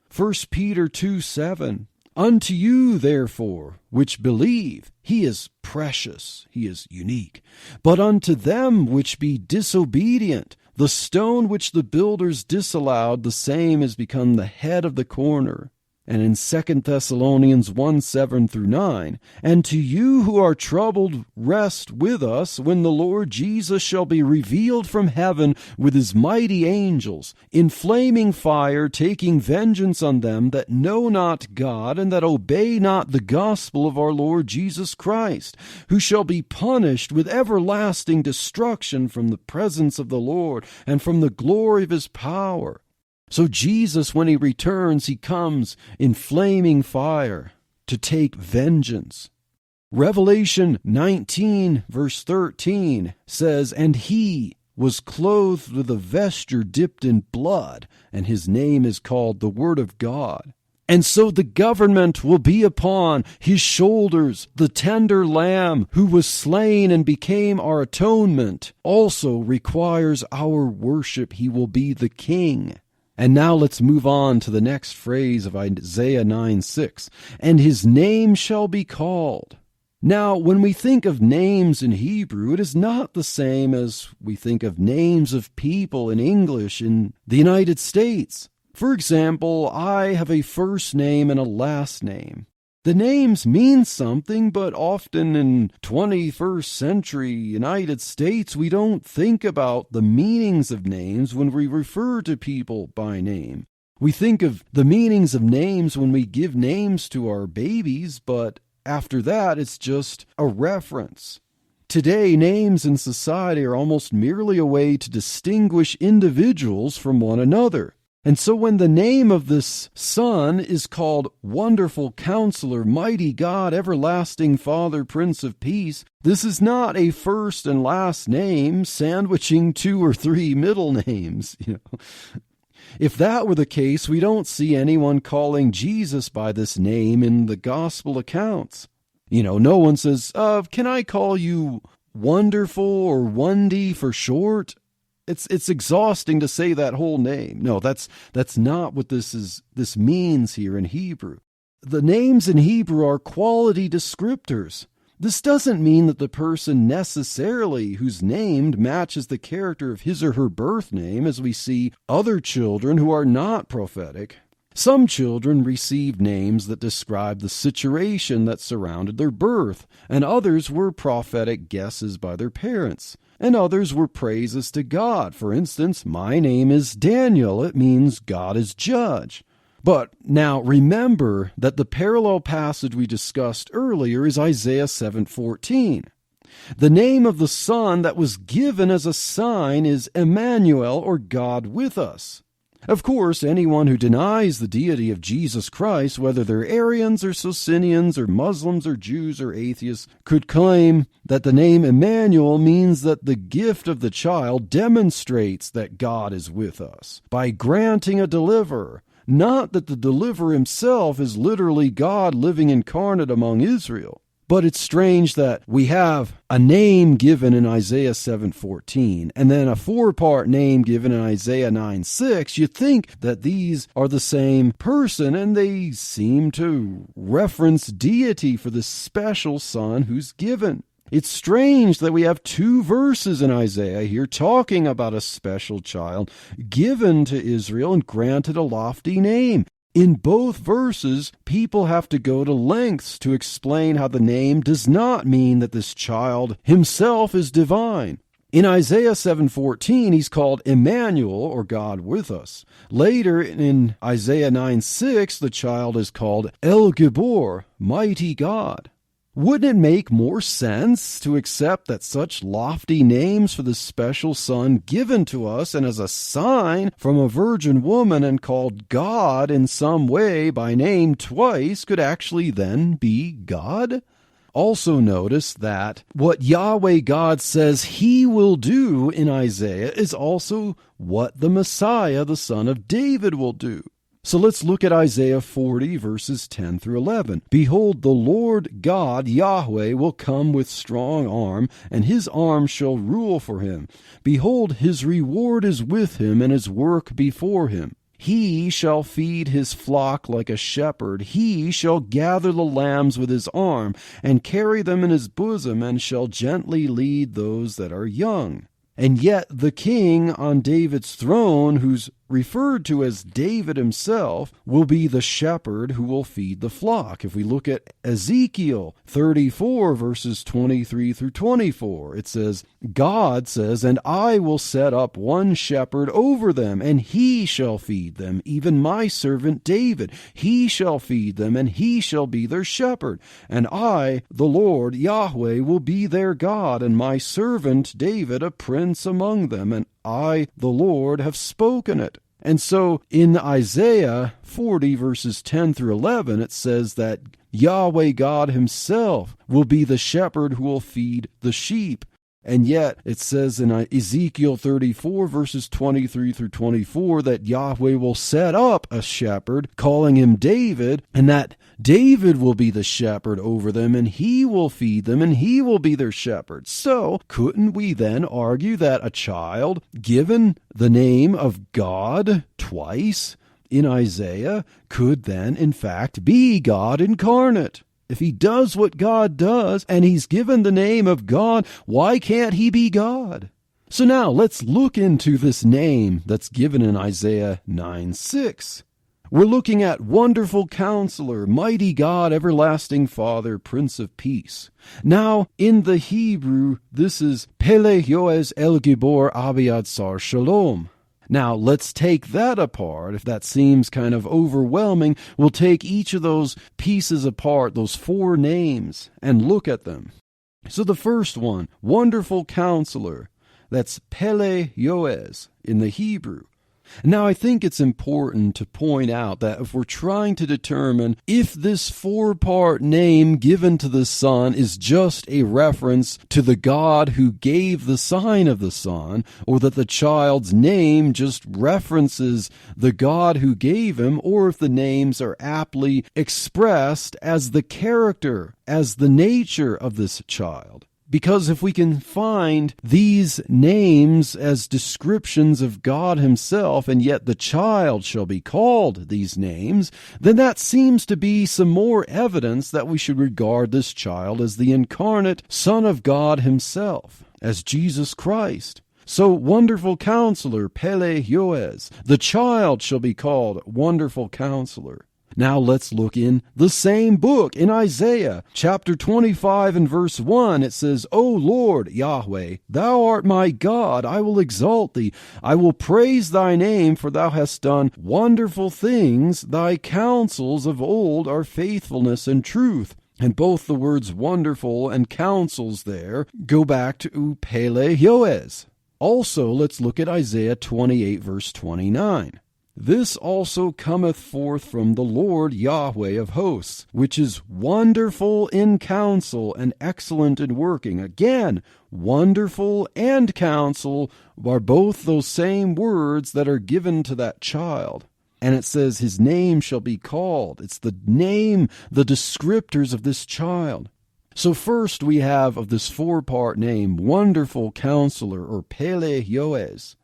Speaker 1: 1 Peter 2:7, unto you, therefore, which believe, he is precious, he is unique. But unto them which be disobedient, the stone which the builders disallowed, the same is become the head of the corner. And in 2 Thessalonians 1:7-9, and to you who are troubled, rest with us when the Lord Jesus shall be revealed from heaven with his mighty angels, in flaming fire, taking vengeance on them that know not God and that obey not the gospel of our Lord Jesus Christ, who shall be punished with everlasting destruction from the presence of the Lord and from the glory of his power. So Jesus, when he returns, he comes in flaming fire to take vengeance. Revelation 19, verse 13 says, and he was clothed with a vesture dipped in blood, and his name is called the Word of God. And so the government will be upon his shoulders. The tender lamb who was slain and became our atonement also requires our worship. He will be the king. And now let's move on to the next phrase of Isaiah 9:6. And his name shall be called. Now, when we think of names in Hebrew, it is not the same as we think of names of people in English in the United States. For example, I have a first name and a last name. The names mean something, but often in 21st century United States, we don't think about the meanings of names when we refer to people by name. We think of the meanings of names when we give names to our babies, but after that, it's just a reference. Today, names in society are almost merely a way to distinguish individuals from one another. And so when the name of this Son is called Wonderful Counselor, Mighty God, Everlasting Father, Prince of Peace, this is not a first and last name sandwiching 2 or 3 middle names. If that were the case, we don't see anyone calling Jesus by this name in the gospel accounts. No one says, can I call you Wonderful or Wundy for short? It's exhausting to say that whole name. No, that's not what this means here in Hebrew. The names in Hebrew are quality descriptors. This doesn't mean that the person necessarily who's named matches the character of his or her birth name, as we see other children who are not prophetic. Some children receive names that describe the situation that surrounded their birth, and others were prophetic guesses by their parents, and others were praises to God. For instance, my name is Daniel. It means God is judge. But now remember that the parallel passage we discussed earlier is Isaiah 7:14. The name of the Son that was given as a sign is Emmanuel, or God with us. Of course, anyone who denies the deity of Jesus Christ, whether they're Arians or Socinians or Muslims or Jews or atheists, could claim that the name Emmanuel means that the gift of the child demonstrates that God is with us by granting a deliverer. Not that the deliverer himself is literally God living incarnate among Israel. But it's strange that we have a name given in Isaiah 7:14 and then a 4-part name given in Isaiah 9:6. You think that these are the same person, and they seem to reference deity for the special Son who's given. It's strange that we have 2 verses in Isaiah here talking about a special child given to Israel and granted a lofty name. In both verses, people have to go to lengths to explain how the name does not mean that this child himself is divine. In Isaiah 7:14, he's called Emmanuel, or God with us. Later in Isaiah 9:6, the child is called El Gibor, mighty God. Wouldn't it make more sense to accept that such lofty names for the special Son given to us and as a sign from a virgin woman and called God in some way by name twice could actually then be God? Also notice that what Yahweh God says he will do in Isaiah is also what the Messiah, the son of David, will do. So let's look at Isaiah 40, verses 10 through 11. Behold, the Lord God, Yahweh, will come with strong arm, and his arm shall rule for him. Behold, his reward is with him, and his work before him. He shall feed his flock like a shepherd. He shall gather the lambs with his arm, and carry them in his bosom, and shall gently lead those that are young. And yet the king on David's throne, who's referred to as David himself, will be the shepherd who will feed the flock. If we look at Ezekiel 34, verses 23 through 24, it says, God says, and I will set up one shepherd over them, and he shall feed them, even my servant David. He shall feed them, and he shall be their shepherd. And I, the Lord Yahweh, will be their God, and my servant David a prince among them, and I, the Lord, have spoken it. And so in Isaiah 40, verses 10 through 11, it says that Yahweh God himself will be the shepherd who will feed the sheep. And yet it says in Ezekiel 34 verses 23 through 24 that Yahweh will set up a shepherd, calling him David, and that David will be the shepherd over them, and he will feed them, and he will be their shepherd. So couldn't we then argue that a child given the name of God twice in Isaiah could then in fact be God incarnate? If he does what God does, and he's given the name of God, why can't he be God? So now let's look into this name that's given in Isaiah 9:6. We're looking at Wonderful Counselor, Mighty God, Everlasting Father, Prince of Peace. Now, in the Hebrew, this is Pele Yoez El Gibor Abiad Sar Shalom. Now, let's take that apart. If that seems kind of overwhelming, we'll take each of those pieces apart, those four names, and look at them. So the first one, Wonderful Counselor, that's Pele Yoez in the Hebrew. Now, I think it's important to point out that if we're trying to determine if this four-part name given to the Son is just a reference to the God who gave the sign of the Son, or that the child's name just references the God who gave him, or if the names are aptly expressed as the character, as the nature of this child. Because if we can find these names as descriptions of God himself, and yet the child shall be called these names, then that seems to be some more evidence that we should regard this child as the incarnate Son of God himself, as Jesus Christ. So, Wonderful Counselor, Pele Yoez, the child shall be called Wonderful Counselor. Now let's look in the same book, in Isaiah, chapter 25 and verse 1. It says, O Lord, Yahweh, thou art my God, I will exalt thee. I will praise thy name, for thou hast done wonderful things. Thy counsels of old are faithfulness and truth. And both the words wonderful and counsels there go back to Pele Yoez. Also, let's look at Isaiah 28 verse 29. This also cometh forth from the Lord Yahweh of hosts, which is wonderful in counsel and excellent in working. Again, wonderful and counsel are both those same words that are given to that child. And it says his name shall be called. It's the name, the descriptors of this child. So first we have of this four-part name, Wonderful Counselor, or Pele Yoez.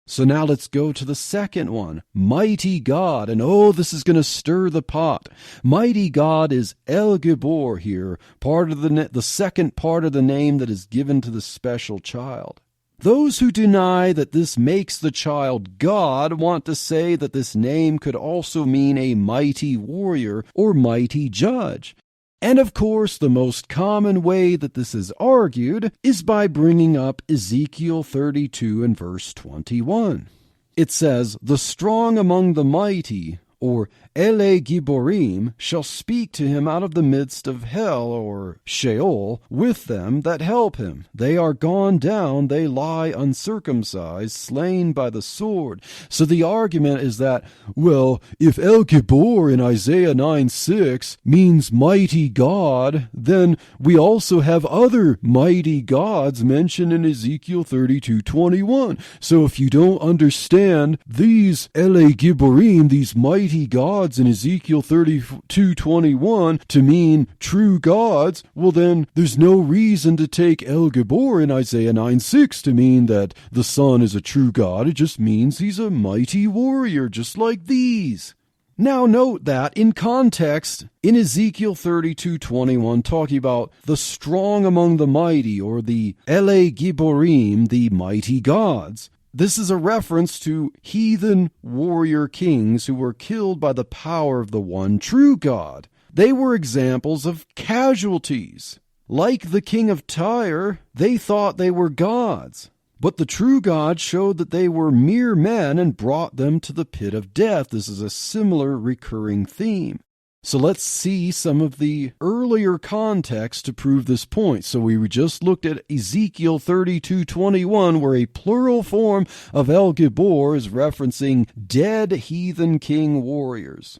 Speaker 1: So now let's go to the second one, Mighty God. And this is going to stir the pot. Mighty God is El Gibor here, part of the second part of the name that is given to the special child. Those who deny that this makes the child God want to say that this name could also mean a mighty warrior or mighty judge. And of course, the most common way that this is argued is by bringing up Ezekiel 32 and verse 21. It says, the strong among the mighty, or Ele Giborim, shall speak to him out of the midst of hell, or Sheol, with them that help him. They are gone down, they lie uncircumcised, slain by the sword. So the argument is that, well, if El Gibor in Isaiah 9:6 means mighty God, then we also have other mighty gods mentioned in Ezekiel 32:21. So if you don't understand these Ele Giborim, these mighty gods in Ezekiel 32:21 to mean true gods, well then there's no reason to take El Gibor in Isaiah 9:6 to mean that the Son is a true God. It just means he's a mighty warrior, just like these. Now note that in context, in Ezekiel 32:21, talking about the strong among the mighty, or the Ele Giborim, the mighty gods, this is a reference to heathen warrior kings who were killed by the power of the one true God. They were examples of casualties. Like the king of Tyre, they thought they were gods. But the true God showed that they were mere men and brought them to the pit of death. This is a similar recurring theme. So let's see some of the earlier context to prove this point. So we just looked at Ezekiel 32:21, where a plural form of El Gibor is referencing dead heathen king warriors.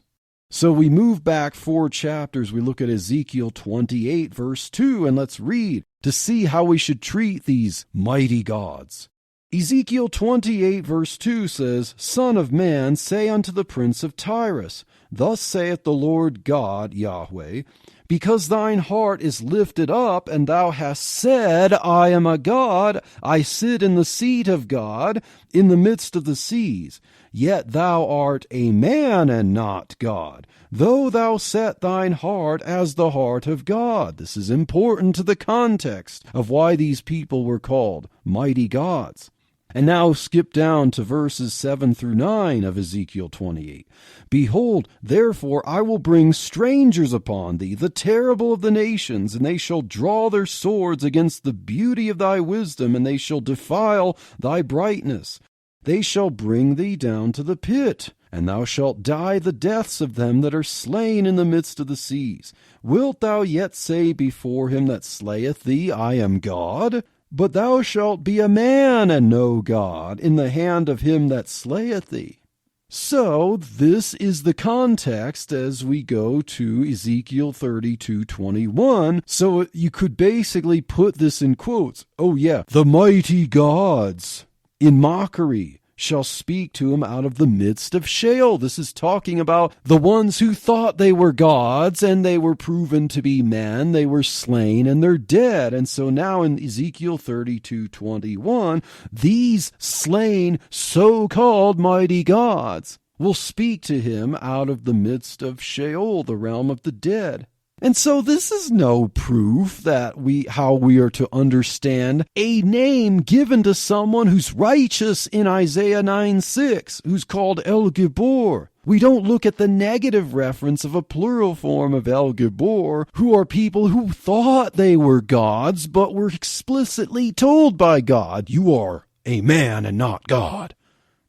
Speaker 1: So we move back 4 chapters. We look at Ezekiel 28, verse 2, and let's read. to see how we should treat these mighty gods. Ezekiel 28 verse 2 says, Son of man, say unto the prince of Tyrus, Thus saith the Lord God, Yahweh, because thine heart is lifted up, and thou hast said, I am a god, I sit in the seat of God, in the midst of the seas. Yet thou art a man and not God, though thou set thine heart as the heart of God. This is important to the context of why these people were called mighty gods. And now skip down to verses 7 through 9 of Ezekiel 28. Behold, therefore I will bring strangers upon thee, the terrible of the nations, and they shall draw their swords against the beauty of thy wisdom, and they shall defile thy brightness. They shall bring thee down to the pit, and thou shalt die the deaths of them that are slain in the midst of the seas. Wilt thou yet say before him that slayeth thee, I am God? But thou shalt be a man and no God in the hand of him that slayeth thee. So this is the context as we go to Ezekiel 32:21. So you could basically put this in quotes. Oh yeah, the mighty gods in mockery shall speak to him out of the midst of Sheol. This is talking about the ones who thought they were gods and they were proven to be men. They were slain and they're dead. And so now in Ezekiel 32:21, these slain so-called mighty gods will speak to him out of the midst of Sheol, the realm of the dead. And so this is no proof that how we are to understand a name given to someone who's righteous in Isaiah 9:6, who's called El Gibor. We don't look at the negative reference of a plural form of El Gibor, who are people who thought they were gods, but were explicitly told by God, you are a man and not God.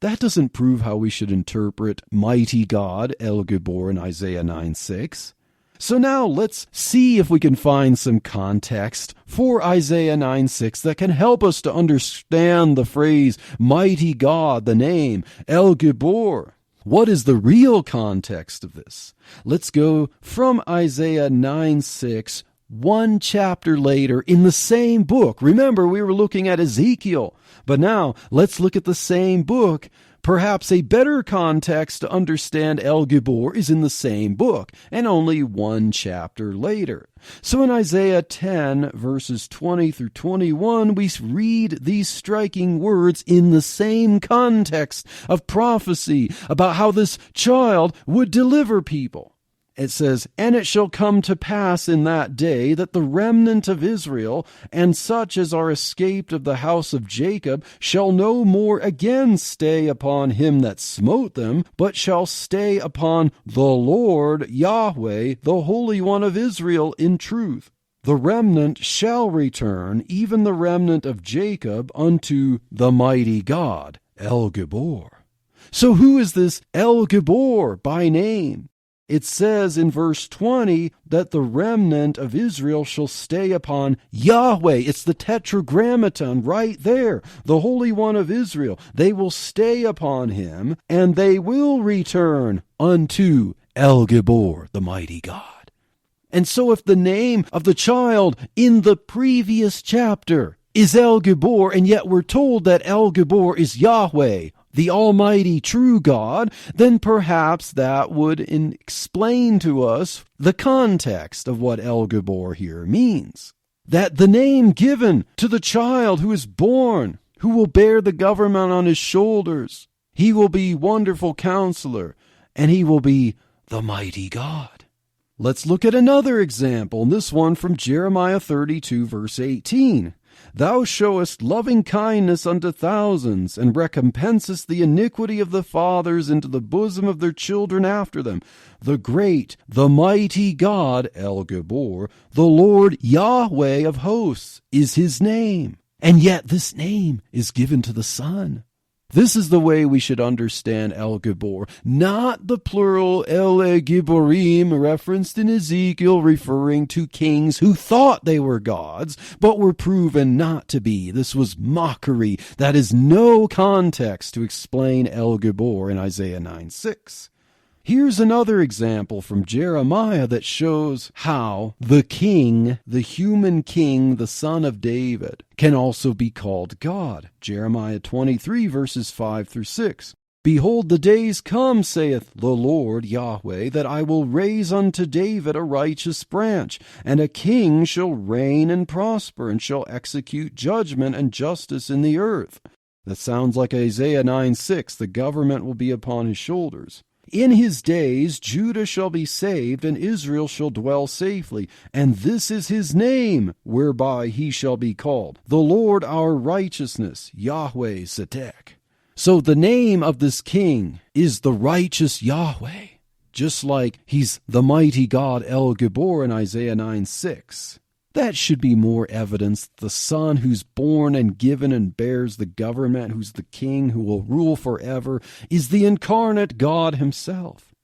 Speaker 1: That doesn't prove how we should interpret mighty God, El Gibor, in Isaiah 9:6. So now let's see if we can find some context for Isaiah 9:6 that can help us to understand the phrase mighty God, the name El Gibor. What is the real context of this? Let's go from Isaiah 9:6, one chapter later in the same book. Remember, we were looking at Ezekiel, but now let's look at the same book. Perhaps a better context to understand El Gibor is in the same book, and only one chapter later. So in Isaiah 10, verses 20 through 21, we read these striking words in the same context of prophecy about how this child would deliver people. It says, And it shall come to pass in that day that the remnant of Israel, and such as are escaped of the house of Jacob, shall no more again stay upon him that smote them, but shall stay upon the Lord Yahweh, the Holy One of Israel, in truth. The remnant shall return, even the remnant of Jacob, unto the mighty God, El Gibor. So who is this El Gibor by name? It says in verse 20 that the remnant of Israel shall stay upon Yahweh. It's the tetragrammaton right there, the Holy One of Israel. They will stay upon him, and they will return unto El Gibor, the mighty God. And so if the name of the child in the previous chapter is El Gibor, and yet we're told that El Gibor is Yahweh, the almighty true God, then perhaps that would explain to us the context of what El Gibor here means. That the name given to the child who is born, who will bear the government on his shoulders, he will be Wonderful Counselor, and he will be the mighty God. Let's look at another example, and this one from Jeremiah 32, verse 18. Thou showest loving kindness unto thousands, and recompensest the iniquity of the fathers into the bosom of their children after them. The great, the mighty God, El Gibor, the Lord Yahweh of hosts, is his name. And yet this name is given to the Son. This is the way we should understand El Gibor, not the plural Ele Giborim referenced in Ezekiel, referring to kings who thought they were gods, but were proven not to be. This was mockery. That is no context to explain El Gibor in Isaiah 9:6. Here's another example from Jeremiah that shows how the king, the human king, the son of David, can also be called God. Jeremiah 23, verses 5 through 6. Behold, the days come, saith the Lord Yahweh, that I will raise unto David a righteous branch, and a king shall reign and prosper, and shall execute judgment and justice in the earth. That sounds like Isaiah 9:6. The government will be upon his shoulders. In his days Judah shall be saved, and Israel shall dwell safely. And this is his name, whereby he shall be called, the Lord our righteousness, Yahweh Zetek. So the name of this king is the righteous Yahweh, just like he's the mighty God El Gibor in Isaiah 9:6. That should be more evidence. The Son who's born and given and bears the government, who's the King who will rule forever, is the incarnate God himself.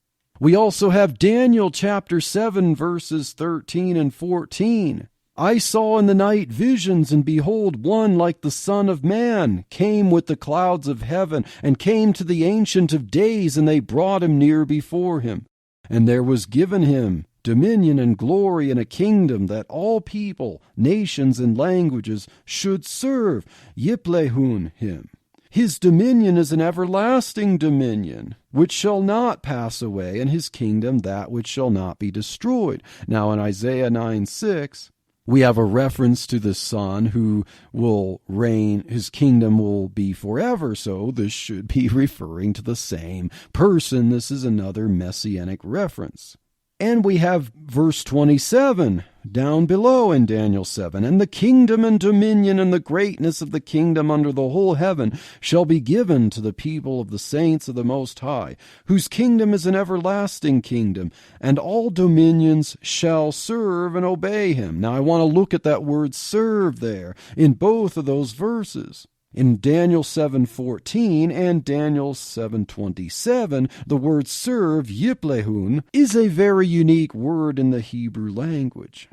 Speaker 1: We also have Daniel chapter 7, verses 13 and 14. I saw in the night visions, and behold, one like the Son of Man came with the clouds of heaven, and came to the Ancient of Days, and they brought him near before him. And there was given him dominion and glory and a kingdom, that all people, nations, and languages should serve Yiplehun him. His dominion is an everlasting dominion, which shall not pass away, and his kingdom that which shall not be destroyed. Now in Isaiah 9:6, we have a reference to the Son who will reign. His kingdom will be forever, so this should be referring to the same person. This is another messianic reference. And we have verse 27 down below in Daniel 7. And the kingdom and dominion and the greatness of the kingdom under the whole heaven shall be given to the people of the saints of the Most High, whose kingdom is an everlasting kingdom, and all dominions shall serve and obey him. Now I want to look at that word serve there in both of those verses. In Daniel 7:14 and Daniel 7:27, the word serve, yiplehun, is a very unique word in the Hebrew language.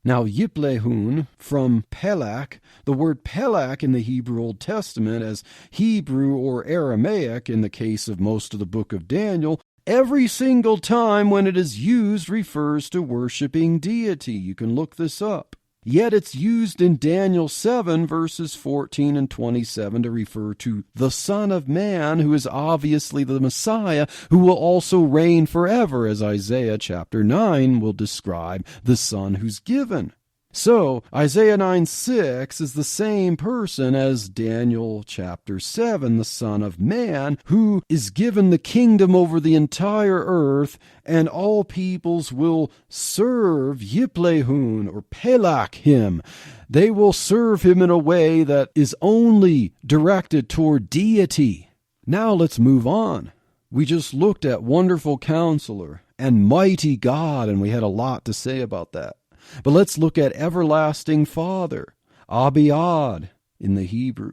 Speaker 1: Now, yiplehun, from pelak, the word pelak in the Hebrew Old Testament, as Hebrew or Aramaic in the case of most of the book of Daniel, every single time when it is used refers to worshiping deity. You can look this up. Yet it's used in Daniel 7, verses 14 and 27 to refer to the Son of Man, who is obviously the Messiah, who will also reign forever, as Isaiah chapter 9 will describe the Son who's given. So, Isaiah 9:6 is the same person as Daniel chapter 7, the Son of Man, who is given the kingdom over the entire earth, and all peoples will serve Yiplehun, or Pelak him. They will serve him in a way that is only directed toward deity. Now let's move on. We just looked at Wonderful Counselor and Mighty God, and we had a lot to say about that. But let's look at Everlasting Father, Abiad in the Hebrew.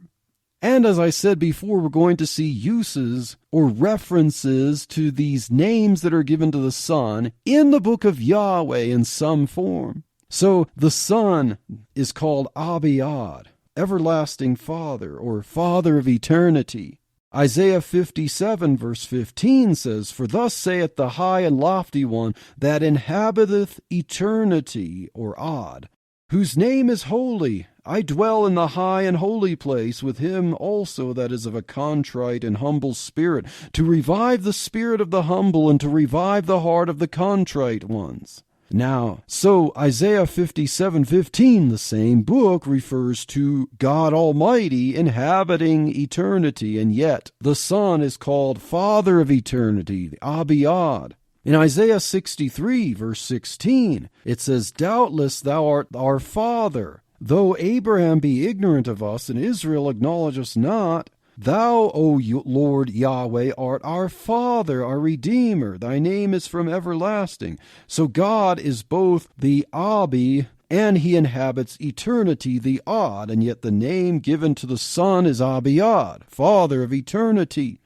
Speaker 1: And as I said before, we're going to see uses or references to these names that are given to the Son in the book of Yahweh in some form. So the Son is called Abiad, Everlasting Father, or Father of Eternity. Isaiah 57 verse 15 says, For thus saith the high and lofty one that inhabiteth eternity, or Ad, whose name is holy. I dwell in the high and holy place with him also that is of a contrite and humble spirit, to revive the spirit of the humble, and to revive the heart of the contrite ones. Now, so Isaiah 57:15, the same book, refers to God Almighty inhabiting eternity, and yet the Son is called Father of eternity, the Abiad. In Isaiah 63, verse 16, it says, Doubtless thou art our Father, though Abraham be ignorant of us, and Israel acknowledge us not. Thou, O Lord Yahweh, art our Father, our Redeemer. Thy name is from everlasting. So God is both the Abi, and he inhabits eternity, the Ad, and yet the name given to the Son is Abiad, Father of eternity.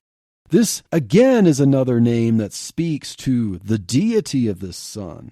Speaker 1: This, again, is another name that speaks to the deity of this Son.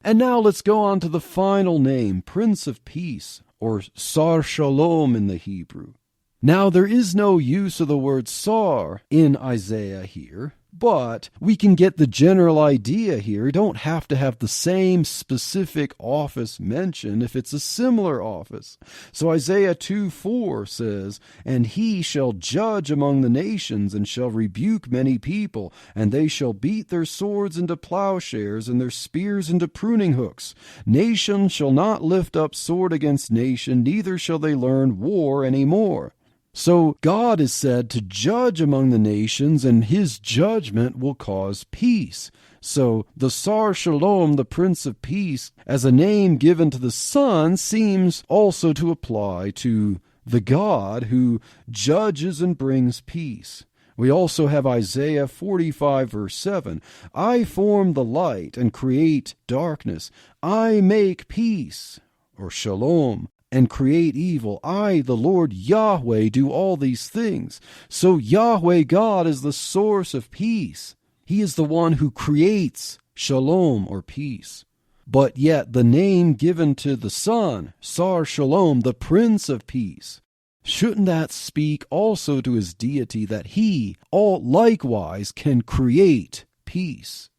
Speaker 1: And now let's go on to the final name, Prince of Peace, or Sar Shalom in the Hebrew. Now, there is no use of the word sar in Isaiah here, But we can get the general idea here. You don't have to have the same specific office mentioned if it's a similar office. So Isaiah 2:4 says, "And he shall judge among the nations, and shall rebuke many people, and they shall beat their swords into plowshares, and their spears into pruning hooks. Nation shall not lift up sword against nation, neither shall they learn war any more." So God is said to judge among the nations, and his judgment will cause peace. So the Sar Shalom, the Prince of Peace, as a name given to the Son, seems also to apply to the God who judges and brings peace. We also have Isaiah 45, verse 7. "I form the light and create darkness. I make peace," or shalom, "and create evil. I, the Lord Yahweh, do all these things." So Yahweh God is the source of peace. He is the one who creates shalom, or peace. But yet the name given to the Son, Sar Shalom, the Prince of Peace, shouldn't that speak also to his deity, that he all likewise can create peace?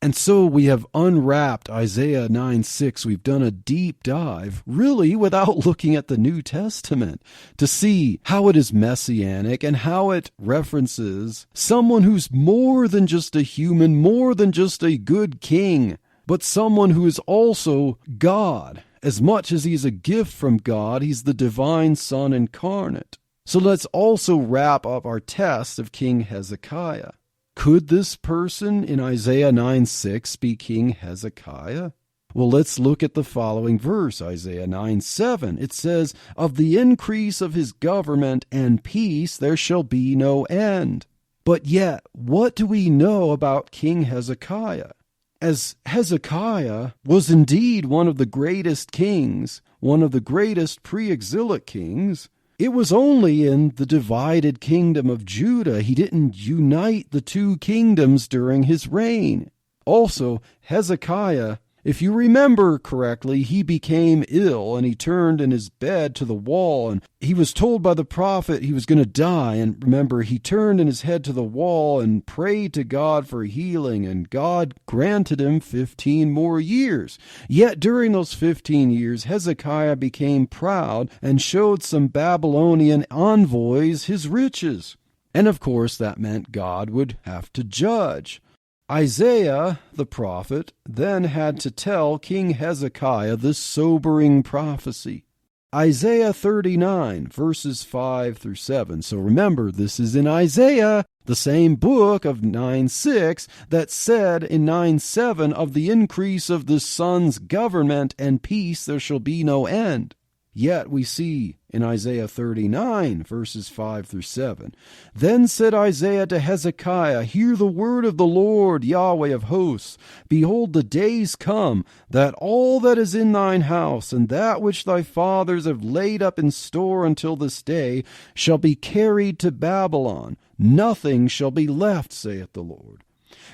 Speaker 1: And so we have unwrapped Isaiah 9:6. We've done a deep dive, really without looking at the New Testament, to see how it is messianic and how it references someone who's more than just a human, more than just a good king, but someone who is also God. As much as he's a gift from God, he's the divine Son incarnate. So let's also wrap up our test of King Hezekiah. Could this person in Isaiah 9:6 be King Hezekiah? Well, let's look at the following verse, Isaiah 9:7. It says, "Of the increase of his government and peace there shall be no end." But yet, what do we know about King Hezekiah? As Hezekiah was indeed one of the greatest kings, one of the greatest pre-exilic kings, it was only in the divided kingdom of Judah. He didn't unite the two kingdoms during his reign. Also, Hezekiah, if you remember correctly, he became ill and he turned in his bed to the wall, and he was told by the prophet he was going to die. And remember, he turned in his head to the wall and prayed to God for healing, and God granted him 15 more years. Yet during those 15 years, Hezekiah became proud and showed some Babylonian envoys his riches. And of course, that meant God would have to judge. Isaiah, the prophet, then had to tell King Hezekiah this sobering prophecy. Isaiah 39, verses 5 through 7. So remember, this is in Isaiah, the same book of 9:6 that said in 9:7, "Of the increase of the Son's government and peace there shall be no end." Yet we see in Isaiah 39, verses 5 through 7, "Then said Isaiah to Hezekiah, Hear the word of the Lord, Yahweh of hosts. Behold, the days come, that all that is in thine house, and that which thy fathers have laid up in store until this day, shall be carried to Babylon. Nothing shall be left, saith the Lord.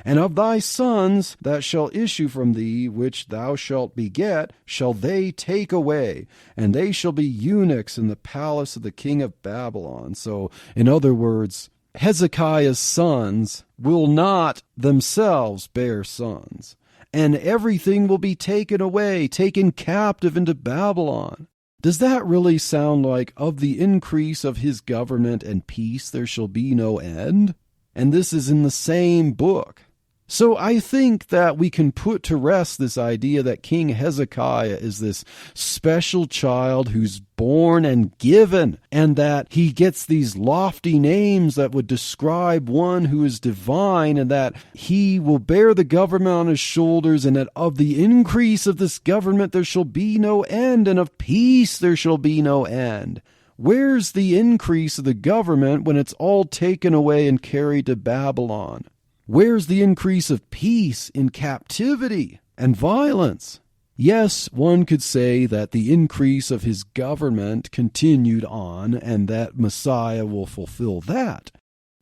Speaker 1: And of thy sons that shall issue from thee, which thou shalt beget, shall they take away, and they shall be eunuchs in the palace of the king of Babylon." So, in other words, Hezekiah's sons will not themselves bear sons, and everything will be taken away, taken captive into Babylon. Does that really sound like, "Of the increase of his government and peace there shall be no end"? And this is in the same book. So I think that we can put to rest this idea that King Hezekiah is this special child who's born and given, and that he gets these lofty names that would describe one who is divine, and that he will bear the government on his shoulders, and that of the increase of this government there shall be no end, and of peace there shall be no end. Where's the increase of the government when it's all taken away and carried to Babylon? Where's the increase of peace in captivity and violence? Yes, one could say that the increase of his government continued on and that Messiah will fulfill that.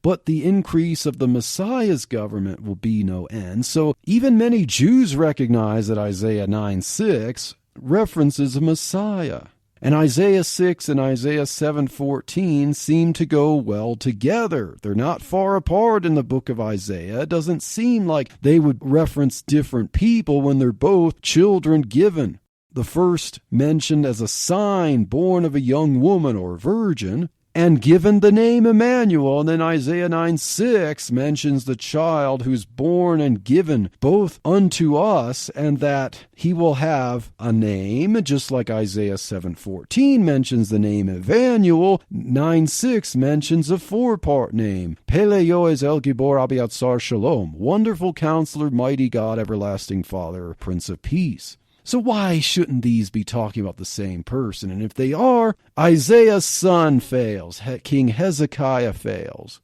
Speaker 1: But the increase of the Messiah's government will be no end. So even many Jews recognize that Isaiah 9:6 references a Messiah. And Isaiah 6 and Isaiah 7:14 seem to go well together. They're not far apart in the book of Isaiah. It doesn't seem like they would reference different people when they're both children given. The first mentioned as a sign born of a young woman or virgin, and given the name Emmanuel. And then Isaiah 9:6 mentions the child who's born and given both unto us, and that he will have a name, just like Isaiah 7:14 mentions the name Emmanuel. 9:6 mentions a four-part name. Pele Yoez El Gibor Abiatzar Shalom, Wonderful Counselor, Mighty God, Everlasting Father, Prince of Peace. So why shouldn't these be talking about the same person? And if they are, Isaiah's son fails. King Hezekiah fails.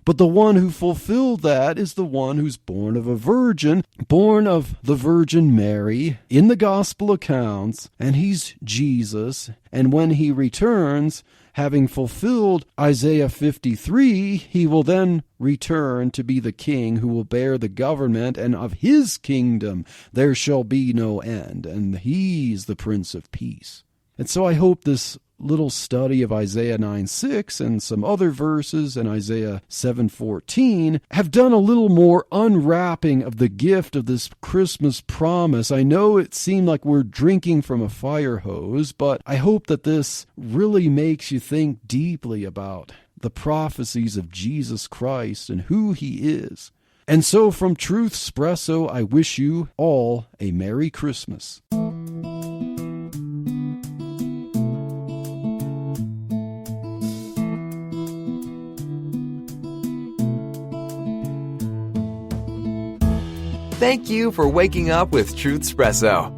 Speaker 1: But the one who fulfilled that is the one who's born of a virgin, born of the Virgin Mary in the gospel accounts, and he's Jesus. And when he returns, having fulfilled Isaiah 53, he will then return to be the king who will bear the government, and of his kingdom there shall be no end, and he's the Prince of Peace. And so I hope this little study of Isaiah 9:6 and some other verses in Isaiah 7:14 have done a little more unwrapping of the gift of this Christmas promise. I know it seemed like we're drinking from a fire hose, but I hope that this really makes you think deeply about the prophecies of Jesus Christ and who he is. And so from Truth Espresso, I wish you all a Merry Christmas.
Speaker 2: Thank you for waking up with Truth Espresso.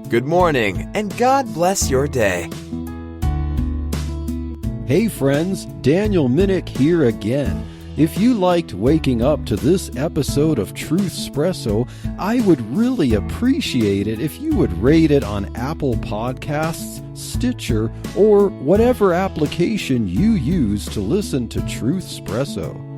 Speaker 2: Good morning, and God bless your day.
Speaker 1: Hey friends, Daniel Minnick here again. If you liked waking up to this episode of Truth Espresso, I would really appreciate it if you would rate it on Apple Podcasts, Stitcher, or whatever application you use to listen to Truth Espresso.